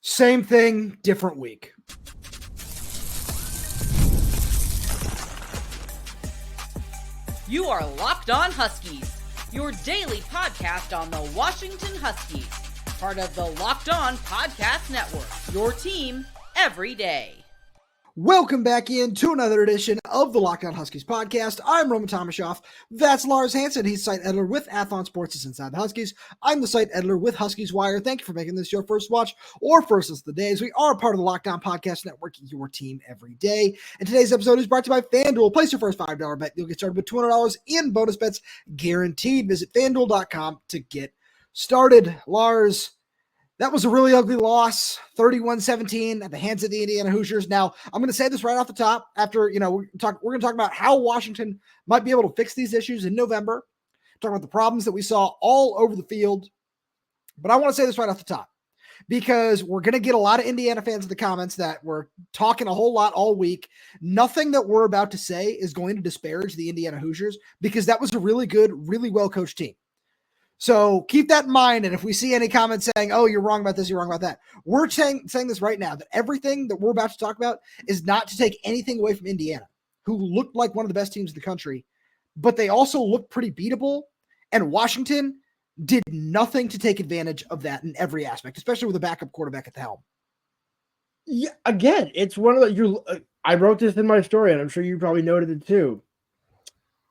Same thing, different week. You are Locked On Huskies, your daily podcast on the Washington Huskies, part of the Locked On Podcast Network, your team every day. Welcome back in to another edition of the Locked On Huskies podcast. I'm Roman Tomashoff. That's Lars Hanson. He's site editor with Athlon Sports' Inside the Huskies. I'm the site editor with Huskies Wire. Thank you for making this your first watch or first of the day, as we are part of the Locked On Podcast Network, your team every day. And today's episode is brought to you by FanDuel. Place your first $5 bet. You'll get started with $200 in bonus bets guaranteed. Visit FanDuel.com to get started. Lars, that was a really ugly loss, 31-17 at the hands of the Indiana Hoosiers. Now, I'm going to say this right off the top after, we're going to talk about how Washington might be able to fix these issues in November, talk about the problems that we saw all over the field. But I want to say this right off the top because we're going to get a lot of Indiana fans in the comments that we're talking a whole lot all week. Nothing that we're about to say is going to disparage the Indiana Hoosiers because that was a really good, really well-coached team. So keep that in mind. And if we see any comments saying, oh, you're wrong about this, you're wrong about that, we're saying this right now, that everything that we're about to talk about is not to take anything away from Indiana, who looked like one of the best teams in the country, but they also looked pretty beatable. And Washington did nothing to take advantage of that in every aspect, especially with a backup quarterback at the helm. Yeah, again, it's one of the, I wrote this in my story, and I'm sure you probably noted it too.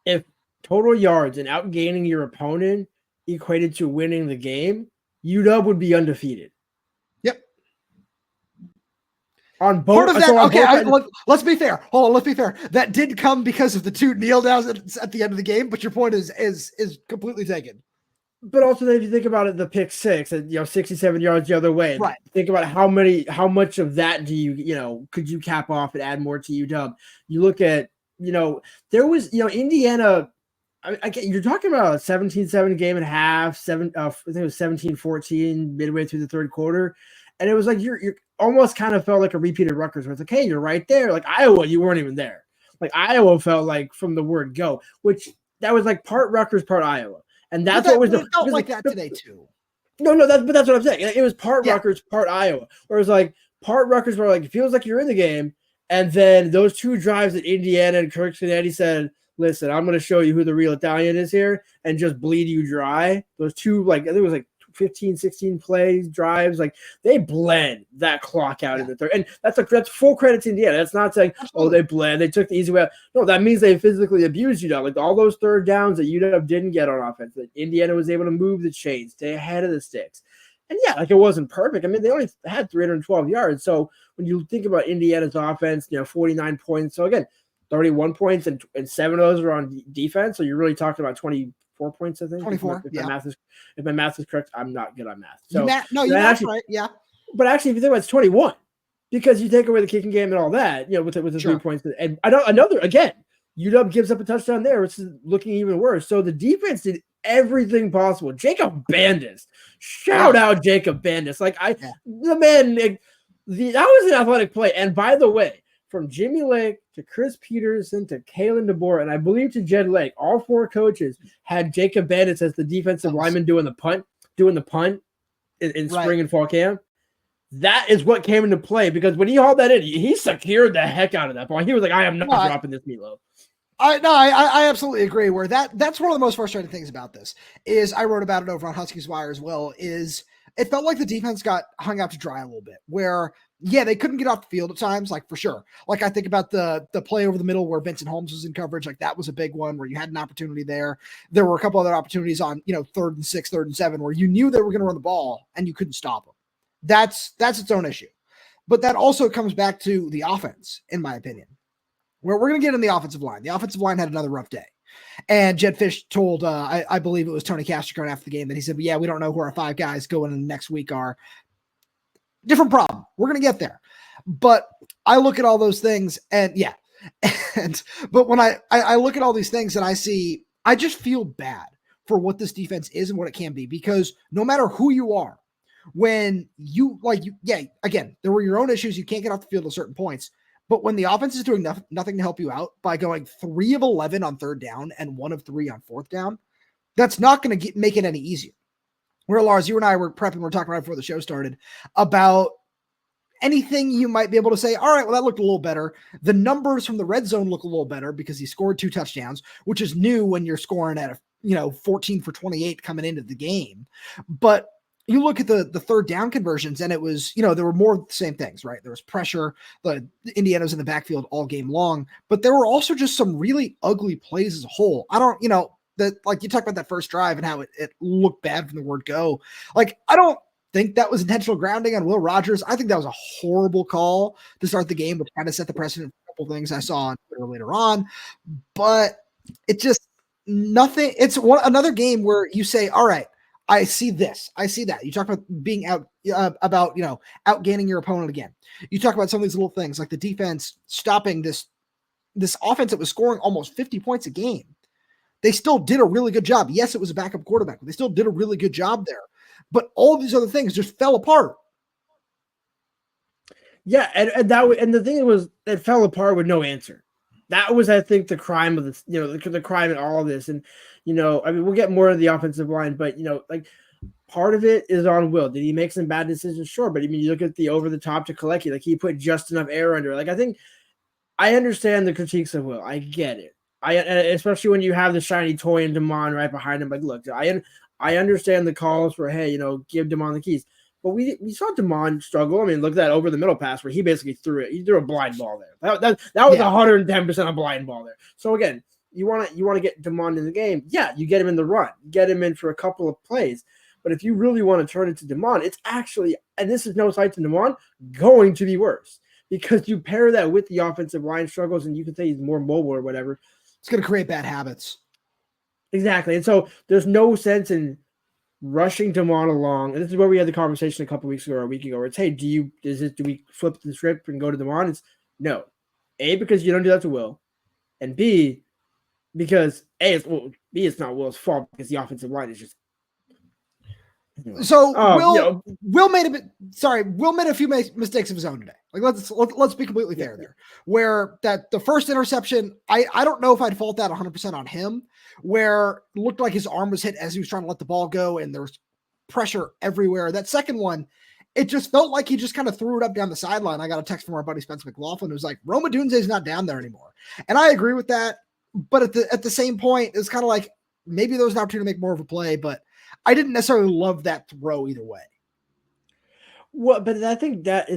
If total yards and outgaining your opponent equated to winning the game, UW would be undefeated. Yep. On both. Part of that, let's be fair. Hold on, let's be fair. That did come because of the two kneel downs at the end of the game, but your point is completely taken. But also, then if you think about it, the pick six, 67 yards the other way. Right. Think about how much of that do you could you cap off and add more to UW? You look at, there was, Indiana. You're talking about a 17-7 game and a half, I think it was 17-14 midway through the third quarter. And it was like, you're almost kind of felt like a repeated Rutgers where it's like, hey, you're right there. Like Iowa, you weren't even there. Like Iowa felt like from the word go, which that was like part Rutgers, part Iowa. And that's what was it felt like that today too. No, but that's what I'm saying. It was part Rutgers, part Iowa. Whereas like part Rutgers where like it feels like you're in the game. And then those two drives that Indiana and Curt Cignetti said, listen, I'm going to show you who the real Italian is here and just bleed you dry. Those two, I think it was 15, 16 plays, drives, they bled that clock out in the third. And that's full credit to Indiana. That's not saying, oh, they bled, they took the easy way out. No, that means they physically abused UW. All those third downs that UW didn't get on offense, that Indiana was able to move the chains, stay ahead of the sticks. And it wasn't perfect. I mean, they only had 312 yards. So when you think about Indiana's offense, 49 points. So again, 31 points and 7 of those are on defense. So you're really talking about 24 points, I think. 24, if my math is correct, I'm not good on math. So that's right, yeah. But actually, if you think about it, it's 21 because you take away the kicking game and all that, with the 3 points. And UW gives up a touchdown there, which is looking even worse. So the defense did everything possible. Jacob Bandis, shout out Jacob Bandis. The man, that was an athletic play. And by the way, from Jimmy Lake to Chris Peterson to Kalen DeBoer, and I believe to Jedd Lake, all four coaches had Jacob Bandis as the defensive lineman doing the punt in spring and fall camp. That is what came into play because when he hauled that in, he secured the heck out of that ball. He was like, I am not dropping this meatloaf. I absolutely agree. Where that's one of the most frustrating things about this is I wrote about it over on Huskies Wire as well. Is it felt like the defense got hung out to dry a little bit. Where they couldn't get off the field at times, for sure. I think about the play over the middle where Vincent Holmes was in coverage. That was a big one where you had an opportunity there. There were a couple other opportunities on 3rd and 6, 3rd and 7 where you knew they were going to run the ball and you couldn't stop them. That's its own issue. But that also comes back to the offense, in my opinion. Where we're going to get in the offensive line. The offensive line had another rough day. And Jedd Fisch told, I believe it was Tony Castricone after the game, that he said, we don't know who our 5 guys going in the next week are. Different problem. We're going to get there. But I look at all those things and but when I look at all these things and I just feel bad for what this defense is and what it can be, because no matter who you are, when again, there were your own issues. You can't get off the field at certain points. But when the offense is doing nothing to help you out by going 3 of 11 on 3rd down and 1 of 3 on 4th down, that's not going to make it any easier. Where Lars, you and I were prepping, we were talking right before the show started about anything you might be able to say, all right, well, that looked a little better. The numbers from the red zone look a little better because he scored 2 touchdowns, which is new when you're scoring at 14 for 28 coming into the game. But you look at the third down conversions, and it was, there were more of the same things, right? There was pressure. The Indiana's in the backfield all game long, but there were also just some really ugly plays as a whole. I don't, like you talked about that first drive and how it looked bad from the word go. Like, I don't think that was intentional grounding on Will Rogers. I think that was a horrible call to start the game, but kind of set the precedent for a couple things I saw on Twitter later on. But it just nothing. It's another game where you say, all right, I see this. I see that. You talk about being outgaining your opponent again. You talk about some of these little things like the defense stopping this offense that was scoring almost 50 points a game. They still did a really good job. Yes, it was a backup quarterback, but they still did a really good job there. But all these other things just fell apart. Yeah, and the thing was, it fell apart with no answer. That was, I think, the crime of this, the crime in all of this. And, we'll get more of the offensive line, but, part of it is on Will. Did he make some bad decisions? Sure. But you look at the over the top to Cignetti, like he put just enough air under it. Like, I think I understand the critiques of Will. I get it. Especially when you have the shiny toy and Damon right behind him. Like, look, I understand the calls for, hey, give Damon the keys. But we saw Damon struggle. I mean, look at that over the middle pass where he basically threw it. He threw a blind ball there. That was 110% a blind ball there. So again, you want to get Damon in the game. Yeah, you get him in the run, get him in for a couple of plays. But if you really want to turn it to Damon, it's actually, and this is no slight to Damon, going to be worse because you pair that with the offensive line struggles, and you can say he's more mobile or whatever. It's going to create bad habits. Exactly, and so there's no sense in rushing Damon along, and this is where we had the conversation a couple weeks ago or a week ago, where it's, hey, do we flip the script and go to Damon? It's no. A, because you don't do that to Will, and B, because it's not Will's fault because the offensive line is just. So Will made a few mistakes of his own today. Like let's be completely fair there. Where that the first interception, I don't know if I'd fault that 100% on him. Where it looked like his arm was hit as he was trying to let the ball go, and there was pressure everywhere. That second one, it just felt like he just kind of threw it up down the sideline. I got a text from our buddy Spencer McLaughlin who was like, Roma Dunze's not down there anymore, and I agree with that. But at the same point, it's kind of like maybe there was an opportunity to make more of a play, but I didn't necessarily love that throw either way. Well, but I think that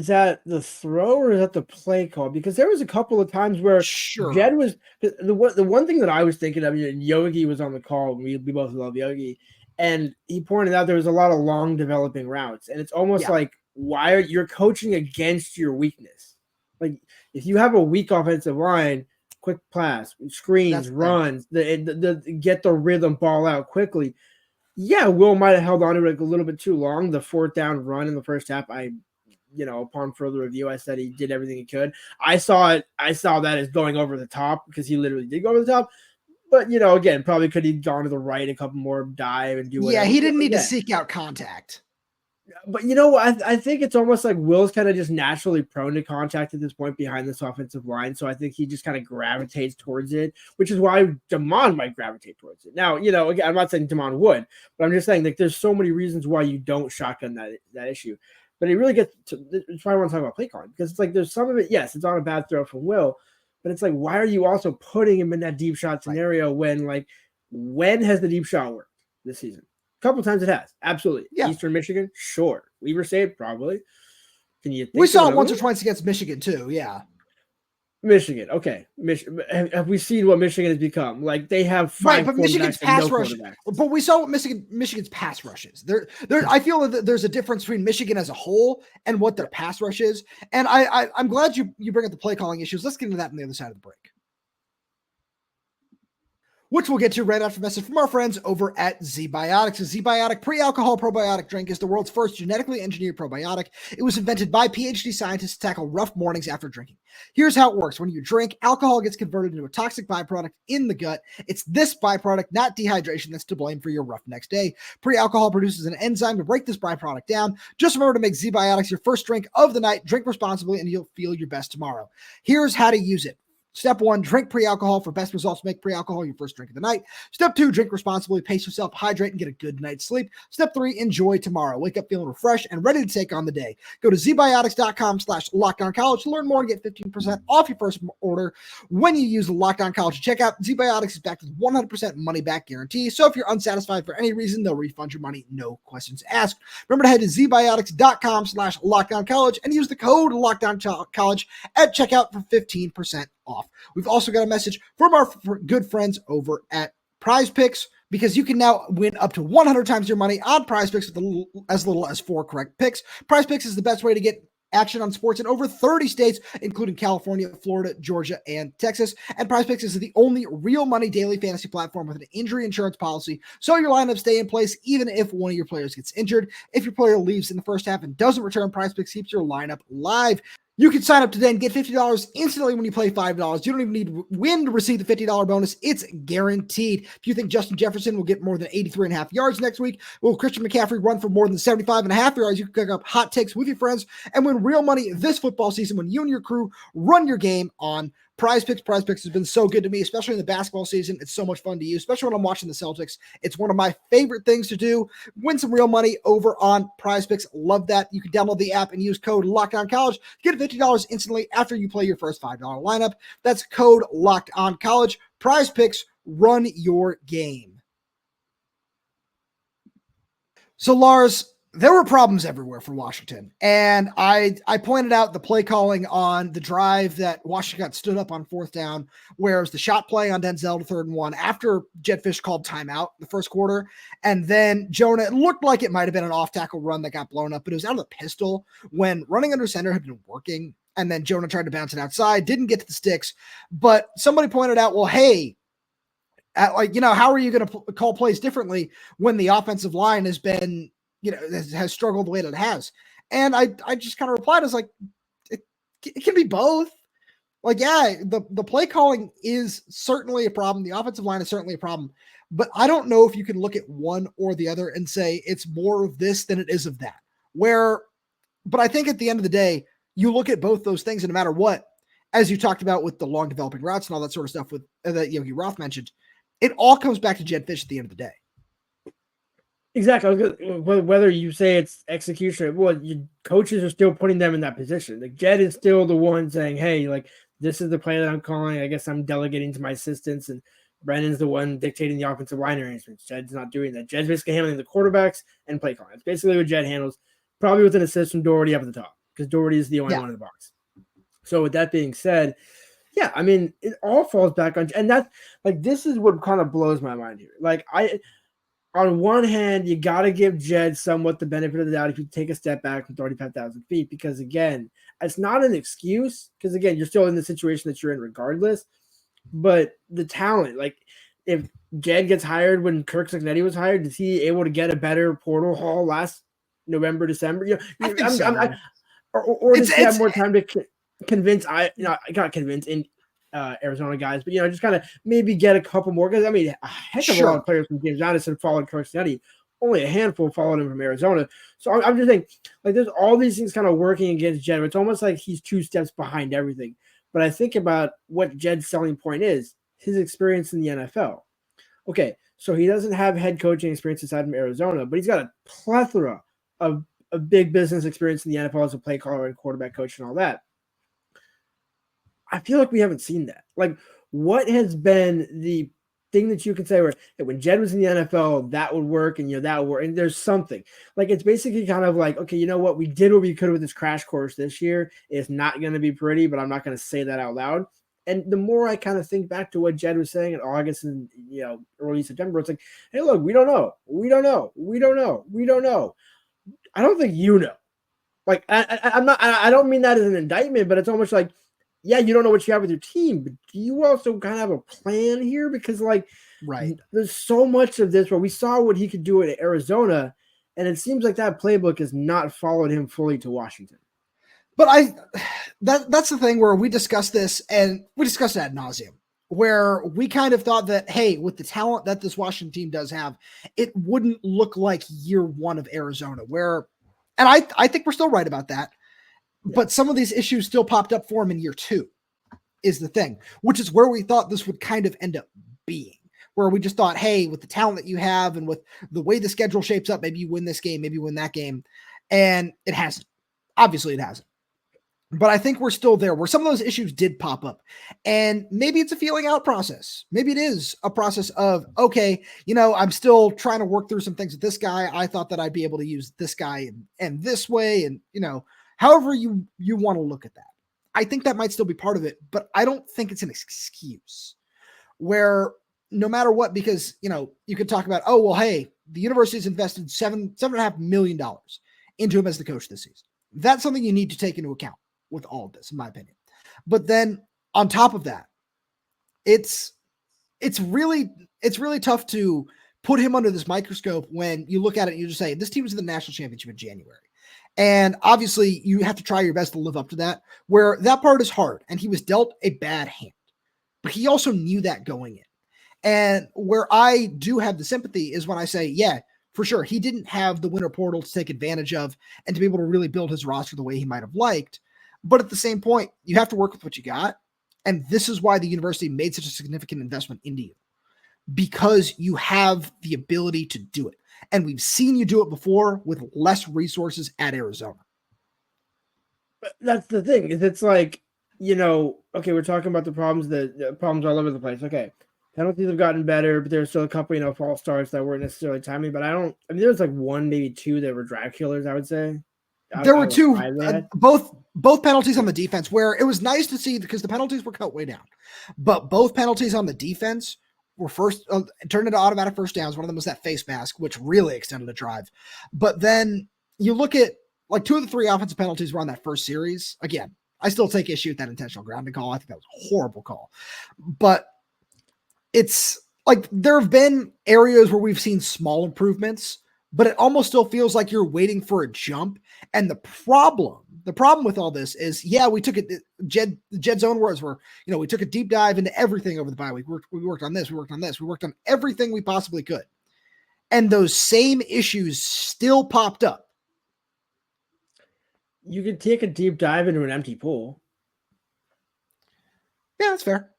the throw or is that the play call? Because there was a couple of times where Jedd was the one thing that I was thinking of. Yogi was on the call. We both love Yogi, and he pointed out there was a lot of long developing routes, and it's almost like why are you coaching against your weakness? Like if you have a weak offensive line, quick pass, screens, runs, get the rhythm ball out quickly. Yeah, Will might have held on to it a little bit too long. The fourth down run in the first half, upon further review, I said he did everything he could. I saw that as going over the top because he literally did go over the top. But, again, probably could have gone to the right a couple more, dive and do whatever. Yeah, he didn't need to seek out contact. But, I think it's almost like Will's kind of just naturally prone to contact at this point behind this offensive line. So I think he just kind of gravitates towards it, which is why Damon might gravitate towards it. Now, again, I'm not saying Damon would, but I'm just saying like there's so many reasons why you don't shotgun that issue. But it really gets to – that's why I want to talk about play calling because it's like there's some of it, yes, it's on a bad throw from Will, but it's like why are you also putting him in that deep shot scenario when has the deep shot worked this season? A couple times it has. Absolutely. Yeah. Eastern Michigan? Sure. Weber State? Probably. We saw it once or twice against Michigan too. Yeah. Michigan. Okay. Have we seen what Michigan has become? Like they have five but Michigan's pass rush. But we saw what Michigan's pass rush is. There. I feel that there's a difference between Michigan as a whole and what their pass rush is. And I'm glad you bring up the play calling issues. Let's get into that on the other side of the break, which we'll get to right after a message from our friends over at ZBiotics. A ZBiotic pre-alcohol probiotic drink is the world's first genetically engineered probiotic. It was invented by PhD scientists to tackle rough mornings after drinking. Here's how it works. When you drink, alcohol gets converted into a toxic byproduct in the gut. It's this byproduct, not dehydration, that's to blame for your rough next day. Pre-alcohol produces an enzyme to break this byproduct down. Just remember to make ZBiotics your first drink of the night. Drink responsibly, and you'll feel your best tomorrow. Here's how to use it. Step 1, drink pre-alcohol. For best results, make pre-alcohol your first drink of the night. Step 2, drink responsibly, pace yourself, hydrate, and get a good night's sleep. Step 3, enjoy tomorrow. Wake up feeling refreshed and ready to take on the day. Go to zbiotics.com/LockedOnCollege to learn more and get 15% off your first order when you use the Locked On College checkout. ZBiotics is backed with 100% money-back guarantee, so if you're unsatisfied for any reason, they'll refund your money, no questions asked. Remember to head to zbiotics.com/LockedOnCollege and use the code LockedOnCollege at checkout for 15% off. We've also got a message from our good friends over at Prize Picks, because you can now win up to 100 times your money on Prize Picks with as little as 4 correct picks. Prize Picks is the best way to get action on sports in over 30 states, including California, Florida, Georgia, and Texas. And Prize Picks is the only real money daily fantasy platform with an injury insurance policy, so your lineups stay in place even if one of your players gets injured. If your player leaves in the first half and doesn't return, Prize Picks keeps your lineup live. You can sign up today and get $50 instantly when you play $5. You don't even need to win to receive the $50 bonus. It's guaranteed. If you think Justin Jefferson will get more than 83.5 yards next week, will Christian McCaffrey run for more than 75.5 yards? You can cook up hot takes with your friends and win real money this football season when you and your crew run your game on Prize Picks. Prize Picks has been so good to me, especially in the basketball season. It's so much fun to use, especially when I'm watching the Celtics. It's one of my favorite things to do. Win some real money over on Prize Picks. Love that. You can download the app and use code LOCKEDONCollege. Get $50 instantly after you play your first $5 lineup. That's code LOCKEDONCollege. Prize Picks, run your game. So, Lars, there were problems everywhere for Washington. And I pointed out the play calling on the drive that Washington got stood up on 4th down, where it was the shot play on Denzel to 3rd and 1 after Jedd Fisch called timeout the first quarter. And then Jonah, it looked like it might have been an off-tackle run that got blown up, but it was out of the pistol when running under center had been working. And then Jonah tried to bounce it outside, didn't get to the sticks. But somebody pointed out, well, hey, how are you going to call plays differently when the offensive line has been, has struggled the way that it has? And I just kind of replied, I was like, it can be both. Like, yeah, the play calling is certainly a problem. The offensive line is certainly a problem, but I don't know if you can look at one or the other and say it's more of this than it is of that. But I think at the end of the day, you look at both those things, and no matter what, as you talked about with the long developing routes and all that sort of stuff with that Yogi Roth mentioned, it all comes back to Jedd Fisch at the end of the day. Exactly. Whether you say it's execution, coaches are still putting them in that position. Like, Jedd is still the one saying, hey, like, this is the play that I'm calling. I guess I'm delegating to my assistants, and Brennan's the one dictating the offensive line arrangements. Jedd's not doing that. Jedd's basically handling the quarterbacks and play calling. It's basically what Jedd handles, probably with an assist from Doherty up at the top, because Doherty is the only one in the box. So with that being said, yeah, I mean, it all falls back on, and that's like, this is what kind of blows my mind here. Like, on one hand, you got to give Jedd somewhat the benefit of the doubt if you take a step back from 35,000 feet, because again, it's not an excuse, because again, you're still in the situation that you're in regardless, but the talent, like, if Jedd gets hired when Curt Cignetti was hired, is he able to get a better portal haul last November, December? Or does he have more time to convince? I got convinced in Arizona guys, but just kind of maybe get a couple more guys. I mean, a heck of a lot of players from James Madison followed Curt Cignetti. Only a handful followed him from Arizona. So I'm just saying, like, there's all these things kind of working against Jedd. It's almost like he's 2 steps behind everything. But I think about what Jedd's selling point is, his experience in the NFL. Okay, so he doesn't have head coaching experience aside from Arizona, but he's got a plethora of big business experience in the NFL as a play caller and quarterback coach and all that. I feel like we haven't seen that. Like, what has been the thing that you can say where when Jedd was in the NFL, that would work, and that would work, and there's something. Like, it's basically kind of like, okay, you know what? We did what we could with this crash course this year. It's not going to be pretty, but I'm not going to say that out loud. And the more I kind of think back to what Jedd was saying in August and early September, it's like, hey, look, we don't know. I don't think you know. Like, I'm not. I don't mean that as an indictment, but it's almost like, yeah, you don't know what you have with your team, but do you also kind of have a plan here? Because, like, there's so much of this where we saw what he could do at Arizona, and it seems like that playbook has not followed him fully to Washington. But that's the thing where we discussed this, and we discussed it ad nauseum, where we kind of thought that, hey, with the talent that this Washington team does have, it wouldn't look like year one of Arizona, and I think we're still right about that. Yeah. But some of these issues still popped up for him in year 2. is the thing, which is where we thought this would kind of end up being, where we just thought, hey, with the talent that you have and with the way the schedule shapes up, maybe you win this game, maybe you win that game. And it hasn't. Obviously it hasn't. But I think we're still there where some of those issues did pop up. And maybe it's a feeling out process. Maybe it is a process of, okay, I'm still trying to work through some things with this guy. I thought that I'd be able to use this guy and this way. And, however you want to look at that. I think that might still be part of it, but I don't think it's an excuse where no matter what, because, you could talk about, oh, well, hey, the university's invested $7.5 million into him as the coach this season. That's something you need to take into account with all of this, in my opinion. But then on top of that, it's really tough to put him under this microscope when you look at it and you just say, this team was in the national championship in January. And obviously you have to try your best to live up to that, where that part is hard. And he was dealt a bad hand, but he also knew that going in. And where I do have the sympathy is when I say, yeah, for sure, he didn't have the winter portal to take advantage of and to be able to really build his roster the way he might have liked. But at the same point, you have to work with what you got. And this is why the university made such a significant investment into you, because you have the ability to do it. And we've seen you do it before with less resources at Arizona. But that's the thing, is it's like, okay, we're talking about the problems all over the place. Okay. Penalties have gotten better, but there's still a couple, false starts that weren't necessarily timely. But there's like one, maybe two that were drive killers, I would say. There were two, both penalties on the defense, where it was nice to see because the penalties were cut way down. But both penalties on the defense were turned into automatic first downs. One of them was that face mask, which really extended the drive. But then you look at like 2 of the 3 offensive penalties were on that first series. Again, I still take issue with that intentional grounding call. I think that was a horrible call. But it's like there have been areas where we've seen small improvements, but it almost still feels like you're waiting for a jump. And the problem with all this is, yeah, we took it. Jedd's own words were, we took a deep dive into everything over the bye week. We worked on this. We worked on this. We worked on everything we possibly could. And those same issues still popped up. You could take a deep dive into an empty pool. Yeah, that's fair.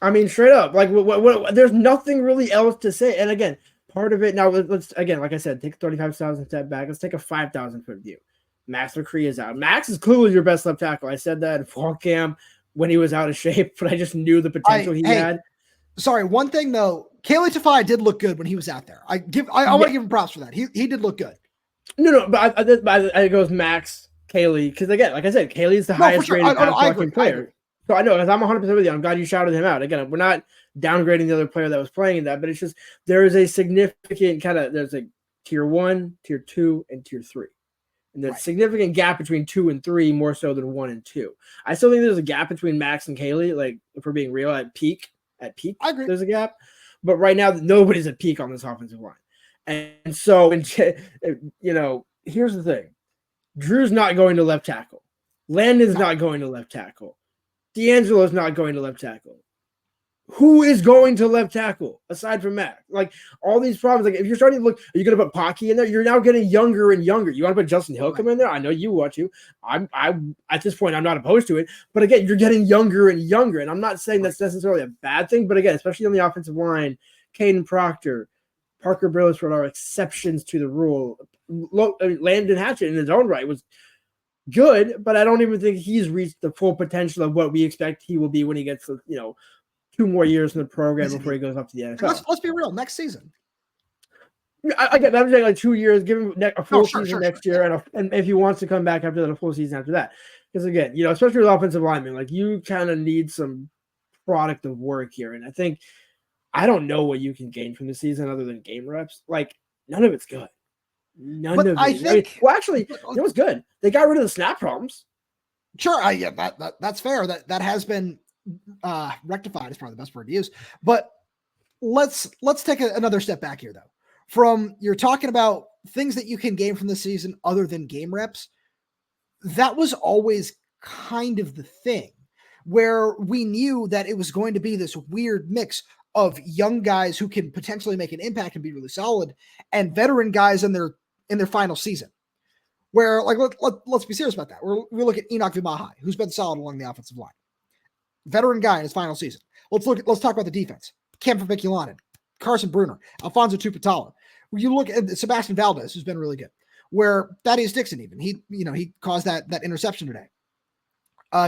I mean, straight up, like what there's nothing really else to say. And again, part of it now, let's again, like I said, take a 35,000 step back. Let's take a 5,000 foot view. Max McCree is out. Max is clearly your best left tackle. I said that in fall camp when he was out of shape, but I just knew the potential he had. Sorry, one thing though, Kaylee Tafai did look good when he was out there. I want to give him props for that. He did look good. No, but I goes Max, Kaylee, because again, like I said, Kaylee's the highest rated pass blocking player. So I know, because I'm 100% with you. I'm glad you shouted him out. Again, we're not downgrading the other player that was playing in that, but it's just there is a significant there's a tier 1, tier 2, and tier 3. And there's a significant gap between 2 and 3, more so than 1 and 2. I still think there's a gap between Max and Kaylee, like if we're being real, at peak, I agree. There's a gap. But right now, nobody's at peak on this offensive line. And so, here's the thing. Drew's not going to left tackle. Landon's not going to left tackle. D'Angelo's not going to left tackle. Who is going to left tackle aside from Mac? Like all these problems. Like if you're starting to look, are you going to put Pocky in there? You're now getting younger and younger. You want to put Justin Hilcom in there? I know you want to. I at this point I'm not opposed to it. But again, you're getting younger and younger, and I'm not saying that's necessarily a bad thing. But again, especially on the offensive line, Caden Proctor, Parker Brailsford are exceptions to the rule. Landon Hatchett in his own right was good, but I don't even think he's reached the full potential of what we expect he will be when he gets 2 more years in the program before he goes up to the NFL. Let's be real. Next season, I get that. I'm saying like 2 years. Give him a full season next year, and if he wants to come back after that, a full season after that. Because again, especially with offensive linemen, like you kind of need some product of work here. And I think I don't know what you can gain from the season other than game reps. Like none of it's good. None of it. Actually, it was good. They got rid of the snap problems. Sure, that's fair. That has been rectified is probably the best word to use. But let's take another step back here, though. From you're talking about things that you can gain from the season other than game reps. That was always kind of the thing where we knew that it was going to be this weird mix of young guys who can potentially make an impact and be really solid, and veteran guys in their final season. Where, like, let's be serious about that. We look at Enoch Vimahai, who's been solid along the offensive line. veteran guy in his final season. Let's talk about the defense. Cam Fabiculanen, Carson Bruner, Alfonso Tupatalo. You look at Sebastian Valdez, who's been really good. Where Thaddeus Dixon, even he caused that interception today.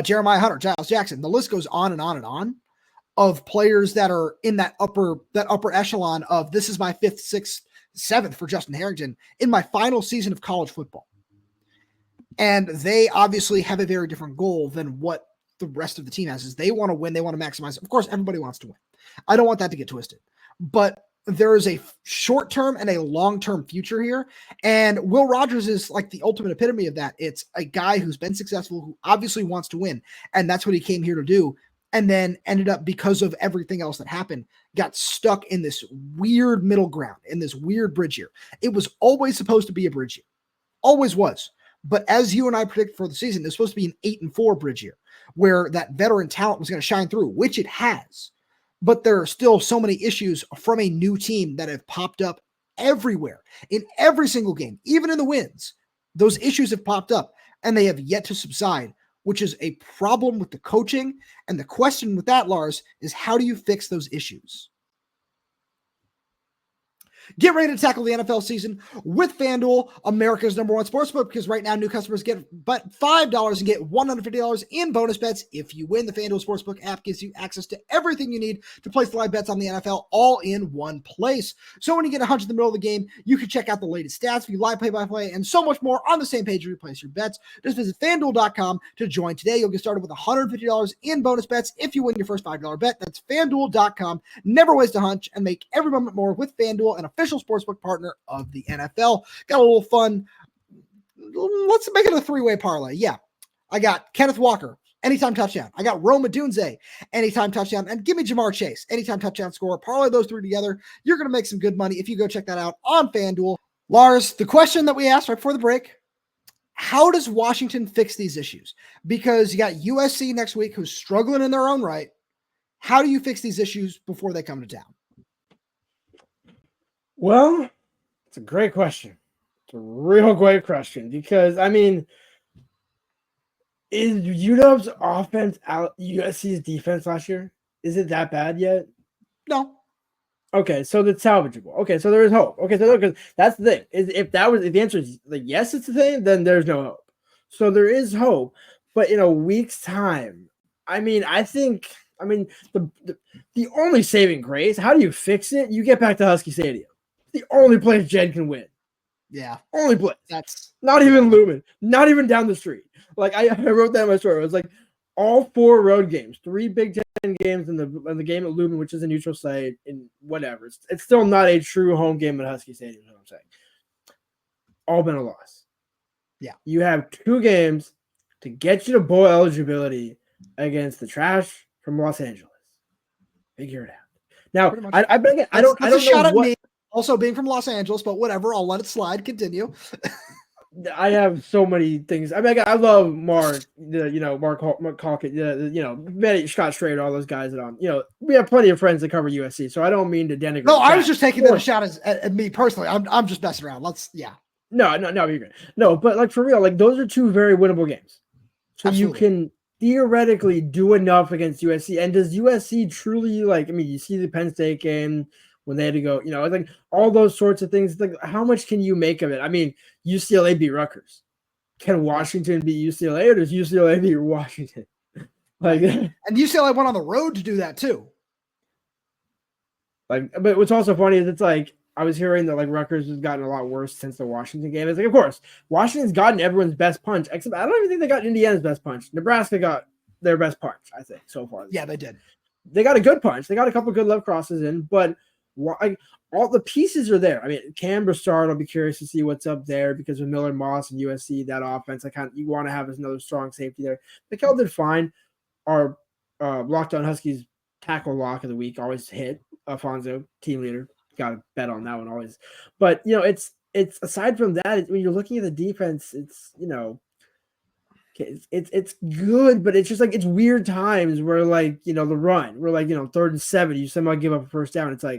Jeremiah Hunter, Giles Jackson. The list goes on and on and on of players that are in that upper echelon of this is my 5th, 6th, 7th for Justin Harrington in my final season of college football. And they obviously have a very different goal than what the rest of the team has. Is they want to win, they want to maximize. Of course, everybody wants to win. I don't want that to get twisted. But there is a short-term and a long-term future here. And Will Rogers is like the ultimate epitome of that. It's a guy who's been successful, who obviously wants to win. And that's what he came here to do. And then ended up, because of everything else that happened, got stuck in this weird middle ground, in this weird bridge year. It was always supposed to be a bridge year. Always was. But as you and I predicted for the season, it's supposed to be an 8-4 bridge year where that veteran talent was going to shine through, which it has. But there are still so many issues from a new team that have popped up everywhere in every single game, even in the wins. Those issues have popped up and they have yet to subside, which is a problem with the coaching. And the question with that, Lars, is how do you fix those issues? Get ready to tackle the NFL season with FanDuel, America's #1 sportsbook, because right now new customers get but $5 and get $150 in bonus bets if you win. The FanDuel Sportsbook app gives you access to everything you need to place live bets on the NFL all in one place. So when you get a hunch in the middle of the game, you can check out the latest stats, view live play-by-play, and so much more on the same page to place your bets. Just visit FanDuel.com to join today. You'll get started with $150 in bonus bets if you win your first $5 bet. That's FanDuel.com. Never waste a hunch and make every moment more with FanDuel, an official sportsbook partner of the NFL. Got a little fun. Let's make it a 3-way parlay. Yeah. I got Kenneth Walker, anytime touchdown. I got Rome Odunze, anytime touchdown. And give me Jamar Chase, anytime touchdown score. Parlay those 3 together. You're going to make some good money if you go check that out on FanDuel. Lars, the question that we asked right before the break, how does Washington fix these issues? Because you got USC next week who's struggling in their own right. How do you fix these issues before they come to town? Well, it's a great question. It's a real great question because, I mean, is UW's offense out USC's defense last year? Is it that bad yet? No. Okay, so it's salvageable. Okay, so there is hope. Okay, so because that's the thing. If the answer is like yes, it's a thing, then there's no hope. So there is hope, but in a week's time, the only saving grace, how do you fix it? You get back to Husky Stadium. The only place Jedd can win. Yeah. Only place. That's not even Lumen. Not even down the street. Like I wrote that in my story. It was like all 4 road games, 3 Big Ten games and the game at Lumen, which is a neutral site, and whatever. It's still not a true home game at Husky Stadium, is what I'm saying. All been a loss. Yeah. You have 2 games to get you to bowl eligibility against the trash from Los Angeles. Figure it out. Now, I don't know what. Also being from Los Angeles, but whatever. I'll let it slide. Continue. I have so many things. I mean, I love Mark, Mark Calkett, Scott Strader, all those guys that we have plenty of friends that cover USC, so I don't mean to denigrate. No, I was just taking that a shot at me personally. I'm just messing around. No, you're great. No, but like for real, like those are 2 very winnable games. So Absolutely. You can theoretically do enough against USC. And does USC truly you see the Penn State game when they had to go, like all those sorts of things. Like, how much can you make of it? I mean, UCLA beat Rutgers. Can Washington beat UCLA, or does UCLA beat Washington? And UCLA went on the road to do that too. But what's also funny is it's like I was hearing that Rutgers has gotten a lot worse since the Washington game. It's like, of course, Washington's gotten everyone's best punch, except I don't even think they got Indiana's best punch. Nebraska got their best punch, I think, so far. Yeah, they did. They got a good punch. They got a couple good left crosses in, but all the pieces are there. I mean, Cam Broussard, I'll be curious to see what's up there because with Miller Moss and USC, that offense, you want to have another strong safety there. Mikel did fine. Our Locked On Huskies tackle lock of the week always hit. Alfonso, team leader, got to bet on that one always. But it's aside from that, when you're looking at the defense, it's it's good, but it's just it's weird times where the run, we're 3rd and 7, you somehow give up a first down. It's not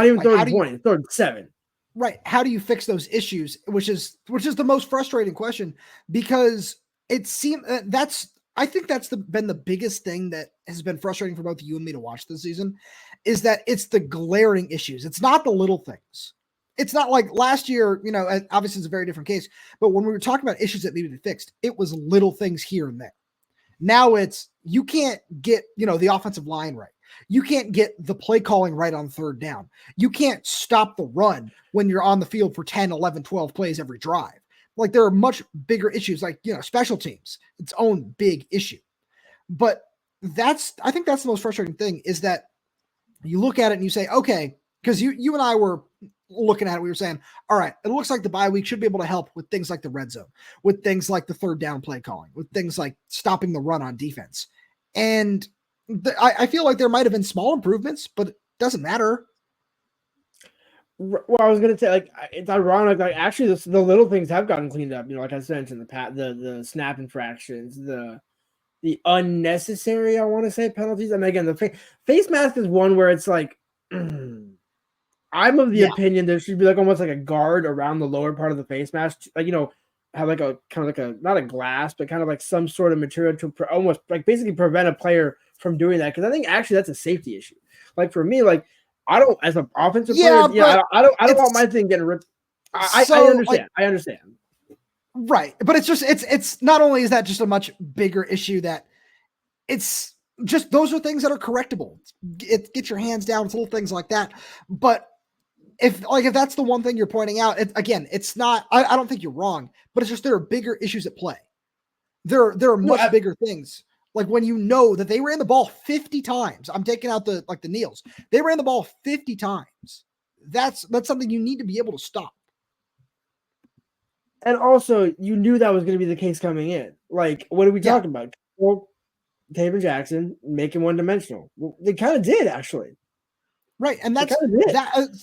even 3rd and 20, 3rd and 7. Right. How do you fix those issues? Which is the most frustrating question, because it seems that's I think that's been the biggest thing that has been frustrating for both you and me to watch this season, is that it's the glaring issues. It's not the little things. It's not like last year, obviously it's a very different case, but when we were talking about issues that needed to be fixed, it was little things here and there. Now it's, you can't get, the offensive line right. You can't get the play calling right on third down. You can't stop the run when you're on the field for 10, 11, 12 plays every drive. Like, there are much bigger issues, like, special teams, its own big issue. But I think that's the most frustrating thing, is that you look at it and you say, okay, because you and I were looking at it, we were saying, all right, it looks like the bye week should be able to help with things like the red zone, with things like the third down play calling, with things like stopping the run on defense. And I feel like there might have been small improvements, but it doesn't matter. Well, I was gonna say, like, it's ironic. Like, actually, the little things have gotten cleaned up. Like I mentioned, the snap infractions, the unnecessary, I want to say, penalties. I mean, again, the face mask is one where it's like, I'm of the opinion there should be like almost like a guard around the lower part of the face mask, like, have like a kind of like a, not a glass, but kind of like some sort of material to almost like basically prevent a player from doing that. Because I think actually that's a safety issue. Like, for me, like, I don't, as an offensive player, I don't want my thing getting ripped. I understand. Like, I understand. Right. But it's just, it's not only is that just a much bigger issue, that it's just, those are things that are correctable. Get your hands down. It's little things like that. But if that's the one thing you're pointing out, again, it's not, I don't think you're wrong, but it's just, there are bigger issues at play. There are much bigger things. Like, when that they ran the ball 50 times, I'm taking out the kneels. They ran the ball 50 times. That's something you need to be able to stop. And also, you knew that was going to be the case coming in. Like, what are we talking about? Well, Taven Jackson, make him one-dimensional. Well, they kind of did, actually. Right, and that's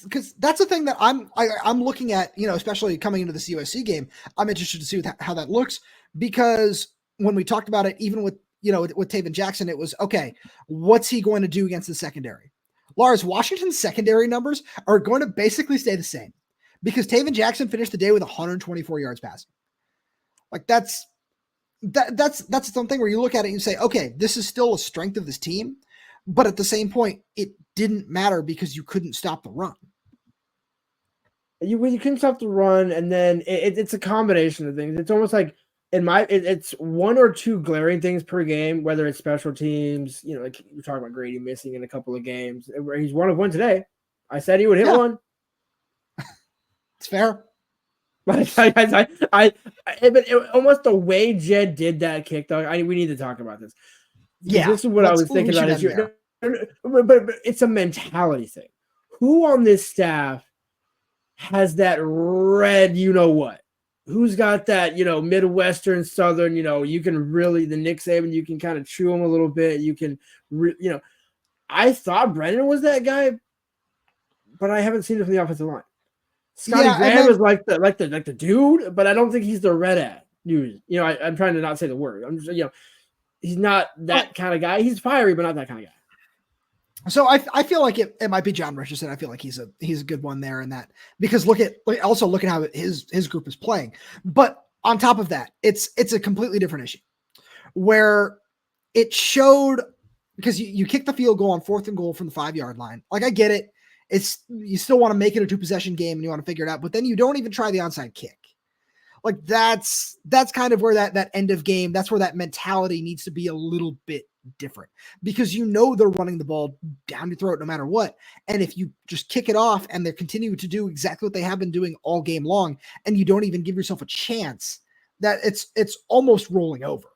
because that's the thing that I'm looking at. Especially coming into this USC game, I'm interested to see how that looks, because when we talked about it, even with Taven Jackson, it was, okay, what's he going to do against the secondary? Lars, Washington's secondary numbers are going to basically stay the same, because Taven Jackson finished the day with 124 yards passing. Like, that's something where you look at it and you say, okay, this is still a strength of this team, but at the same point, it didn't matter because you couldn't stop the run. You couldn't stop the run, and then it's a combination of things. It's almost like, it's one or two glaring things per game, whether it's special teams, like you're talking about Grady missing in a couple of games, where he's 1 of 1 today. I said he would hit one. It's fair. But almost the way Jedd did that kick, though, we need to talk about this. Yeah, this is what I was thinking about. But it's a mentality thing. Who on this staff has that red, what? Who's got that, Midwestern, Southern, you can really, the Nick Saban, you can kind of chew him a little bit. You can, I thought Brennan was that guy, but I haven't seen it from the offensive line. Scotty Graham is like the dude, but I don't think he's the red at dude. I'm trying to not say the word. I'm just, he's not that kind of guy. He's fiery, but not that kind of guy. So I feel like it might be John Richardson. I feel like he's a good one there in that, because look at how his group is playing. But on top of that, it's a completely different issue where it showed, because you kick the field goal on 4th and goal from the 5-yard line. Like, I get it. You still want to make it a 2-possession game and you want to figure it out, but then you don't even try the onside kick. Like, that's kind of where that end of game, that's where that mentality needs to be a little bit different, because they're running the ball down your throat no matter what. And if you just kick it off and they're continuing to do exactly what they have been doing all game long, and you don't even give yourself a chance, that it's almost rolling over.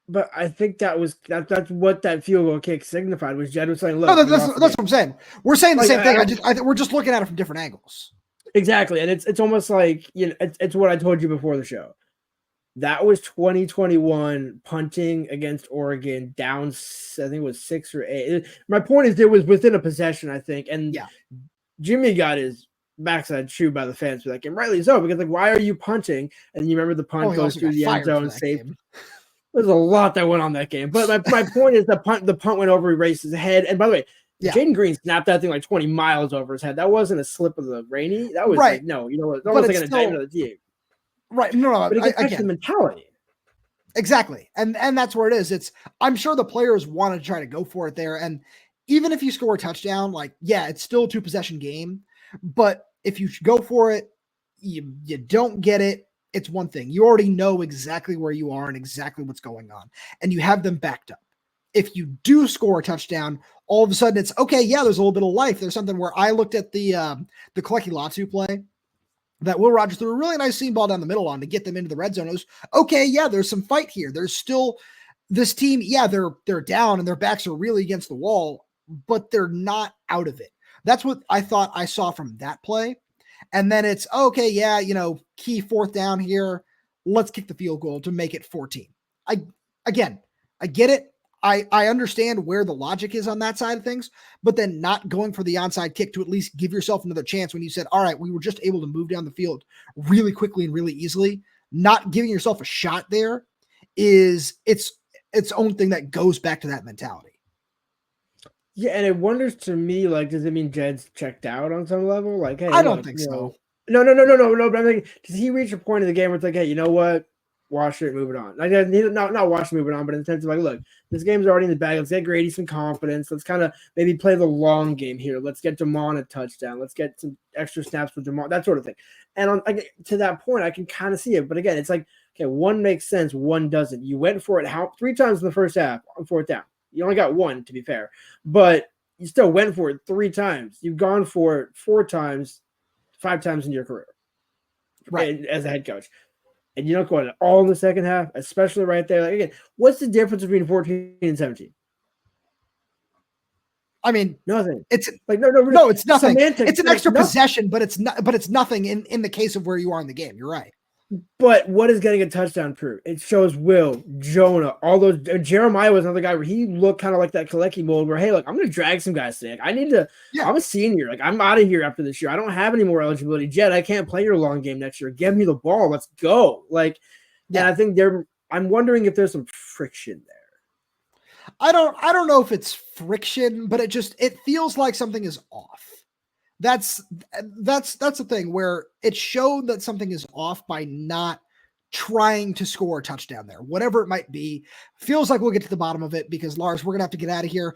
But I think that's what that field goal kick signified, was Jedd was saying, look, no, that's what I'm saying. We're saying the same thing. We're just looking at it from different angles. Exactly. And it's almost like, it's what I told you before the show. That was 2021 punting against Oregon down, I think it was 6 or 8. My point is, it was within a possession, I think. And Jimmy got his backside chewed by the fans for that game. Rightly so, because, like, why are you punting? And you remember the punt goes through the end zone safe. There's a lot that went on that game. But my point is, the punt went over, he raised his head. And by the way, Jaden Green snapped that thing like 20 miles over his head. That wasn't a slip of the rainy. That was right. Like, no, that was like an indictment of the team. Right. No, but it gets back to the mentality. Exactly. And that's where it is. I'm sure the players want to try to go for it there. And even if you score a touchdown, like, yeah, it's still a 2-possession game. But if you go for it, you don't get it. It's one thing. You already know exactly where you are and exactly what's going on. And you have them backed up. If you do score a touchdown, all of a sudden it's okay. Yeah, there's a little bit of life. There's something where I looked at the Kaleki Latu play that Will Rogers threw a really nice seam ball down the middle on to get them into the red zone. It was okay. Yeah, there's some fight here. There's still this team. Yeah, they're down and their backs are really against the wall, but they're not out of it. That's what I thought I saw from that play. And then it's okay. Yeah, key 4th down here. Let's kick the field goal to make it 14. I get it. I understand where the logic is on that side of things, but then not going for the onside kick to at least give yourself another chance when you said, all right, we were just able to move down the field really quickly and really easily. Not giving yourself a shot there is its own thing that goes back to that mentality. Yeah, and it wonders to me, like, does it mean Jedd's checked out on some level? Like, hey, I don't think so. No. But I'm thinking, does he reach a point in the game where it's like, hey, you know what? Wash it, move it on. Like, not wash it, move it on, but in the sense of like, look, this game's already in the bag. Let's get Grady some confidence. Let's kind of maybe play the long game here. Let's get Damon a touchdown. Let's get some extra snaps with Damon, that sort of thing. And to that point, I can kind of see it. But again, it's like, okay, one makes sense, one doesn't. You went for it 3 times in the first half on 4th down. You only got 1, to be fair, but you still went for it 3 times. You've gone for it 4 times, 5 times in your career, right? As a head coach. And you don't go at all in the second half, especially right there. Like, again, what's the difference between 14 and 17? I mean, nothing. It's like no, it's nothing. Semantics. It's an extra possession, but it's not. But it's nothing in the case of where you are in the game. You're right. But what is getting a touchdown prove? It shows Will, Jonah, all those. Jeremiah was another guy where he looked kind of like that Kaleki mold where, hey, look, I'm going to drag some guys today. I need to. Yeah. I'm a senior. Like, I'm out of here after this year. I don't have any more eligibility. Jedd, I can't play your long game next year. Give me the ball. Let's go. Like, yeah, I think I'm wondering if there's some friction there. I don't know if it's friction, but it feels like something is off. That's the thing where it showed that something is off by not trying to score a touchdown there, whatever it might be. Feels like we'll get to the bottom of it because, Lars, we're going to have to get out of here.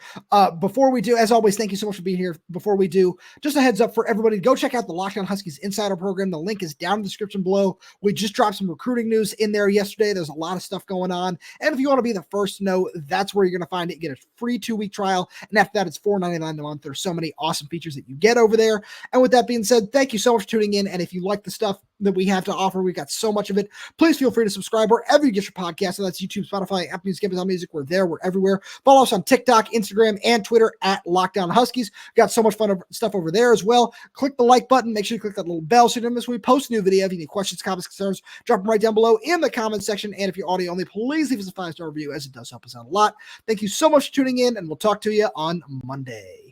Before we do, as always, thank you so much for being here. Before we do, just a heads up for everybody, go check out the Locked On Huskies Insider Program. The link is down in the description below. We just dropped some recruiting news in there yesterday. There's a lot of stuff going on. And if you want to be the first to know, that's where you're going to find it. Get a free 2-week trial. And after that, it's $4.99 a month. There's so many awesome features that you get over there. And with that being said, thank you so much for tuning in. And if you like the stuff that we have to offer, we've got so much of it. Please feel free to subscribe wherever you get your podcast. So that's YouTube, Spotify, Apple Music, Amazon Music. We're there. We're everywhere. Follow us on TikTok, Instagram, and Twitter at Locked On Huskies. Got so much fun stuff over there as well. Click the like button. Make sure you click that little bell so you don't miss when we post a new video. If you have any questions, comments, concerns, drop them right down below in the comments section. And if you're audio only, please leave us a 5-star review as it does help us out a lot. Thank you so much for tuning in, and we'll talk to you on Monday.